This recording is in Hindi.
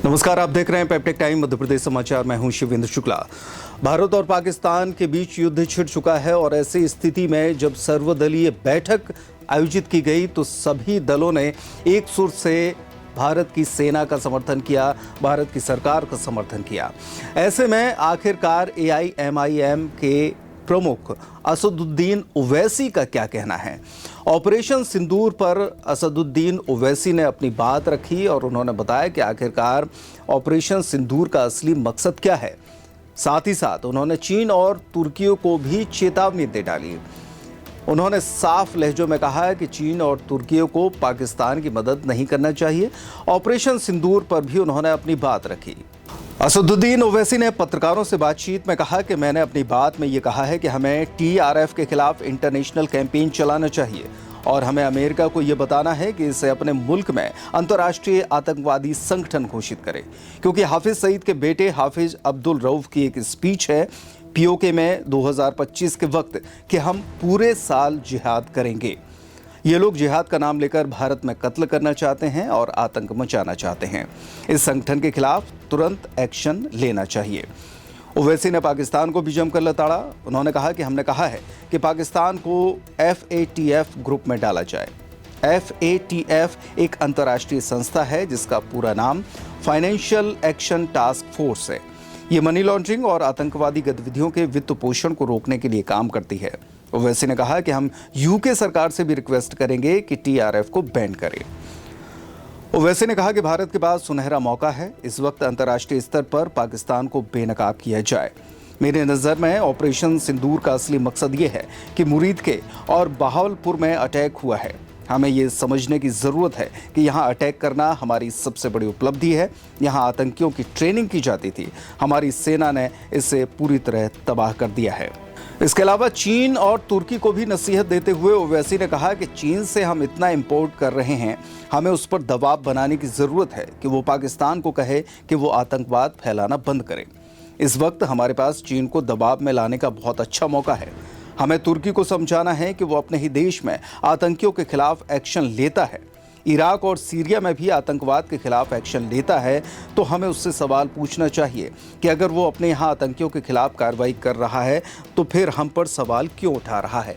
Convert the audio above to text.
नमस्कार, आप देख रहे हैं पेप्टेक टाइम मध्य प्रदेश समाचार। मैं हूं शिवेंद्र शुक्ला। भारत और पाकिस्तान के बीच युद्ध छिड़ चुका है और ऐसी स्थिति में जब सर्वदलीय बैठक आयोजित की गई तो सभी दलों ने एक सुर से भारत की सेना का समर्थन किया, भारत की सरकार का समर्थन किया। ऐसे में आखिरकार AIMIM के प्रमुख असदुद्दीन ओवैसी का क्या कहना है? ऑपरेशन सिंदूर पर असदुद्दीन ओवैसी ने अपनी बात रखी और उन्होंने बताया कि आखिरकार ऑपरेशन सिंदूर का असली मकसद क्या है। साथ ही साथ उन्होंने चीन और तुर्की को भी चेतावनी दे डाली। उन्होंने साफ लहजों में कहा है कि चीन और तुर्की को पाकिस्तान की मदद नहीं करना चाहिए। ऑपरेशन सिंदूर पर भी उन्होंने अपनी बात रखी। असदुद्दीन ओवैसी ने पत्रकारों से बातचीत में कहा कि मैंने अपनी बात में ये कहा है कि हमें TRF के खिलाफ इंटरनेशनल कैंपेन चलाना चाहिए और हमें अमेरिका को ये बताना है कि इसे अपने मुल्क में अंतर्राष्ट्रीय आतंकवादी संगठन घोषित करे, क्योंकि हाफिज सईद के बेटे हाफिज अब्दुल रऊफ की एक स्पीच है POK में 2025 के वक्त कि हम पूरे साल जिहाद करेंगे। ये लोग जिहाद का नाम लेकर भारत में कत्ल करना चाहते हैं और आतंक मचाना चाहते हैं। इस संगठन के खिलाफ तुरंत एक्शन लेना चाहिए। ओवैसी ने पाकिस्तान को भी जमकर लताड़ा। उन्होंने कहा कि हमने कहा है कि पाकिस्तान को FATF ग्रुप में डाला जाए। FATF एक अंतर्राष्ट्रीय संस्था है जिसका पूरा नाम फाइनेंशियल एक्शन टास्क फोर्स है। ये मनी लॉन्ड्रिंग और आतंकवादी गतिविधियों के वित्त पोषण को रोकने के लिए काम करती है। ओवैसी ने कहा कि हम UK सरकार से भी रिक्वेस्ट करेंगे कि TRF को बैन करें। ओवैसी ने कहा कि भारत के पास सुनहरा मौका है। इस वक्त अंतर्राष्ट्रीय स्तर पर पाकिस्तान को बेनकाब किया जाए। मेरे नज़र में ऑपरेशन सिंदूर का असली मकसद ये है कि मुरीद के और बहावलपुर में अटैक हुआ है। हमें ये समझने की ज़रूरत है कि यहाँ अटैक करना हमारी सबसे बड़ी उपलब्धि है। यहाँ आतंकियों की ट्रेनिंग की जाती थी। हमारी सेना ने इसे पूरी तरह तबाह कर दिया है। इसके अलावा चीन और तुर्की को भी नसीहत देते हुए ओवैसी ने कहा कि चीन से हम इतना इंपोर्ट कर रहे हैं, हमें उस पर दबाव बनाने की ज़रूरत है कि वो पाकिस्तान को कहे कि वो आतंकवाद फैलाना बंद करे। इस वक्त हमारे पास चीन को दबाव में लाने का बहुत अच्छा मौका है। हमें तुर्की को समझाना है कि वो अपने ही देश में आतंकियों के खिलाफ एक्शन लेता है। इराक और सीरिया में भी आतंकवाद के खिलाफ एक्शन लेता है, तो हमें उससे सवाल पूछना चाहिए कि अगर वो अपने यहाँ आतंकियों के खिलाफ कार्रवाई कर रहा है तो फिर हम पर सवाल क्यों उठा रहा है।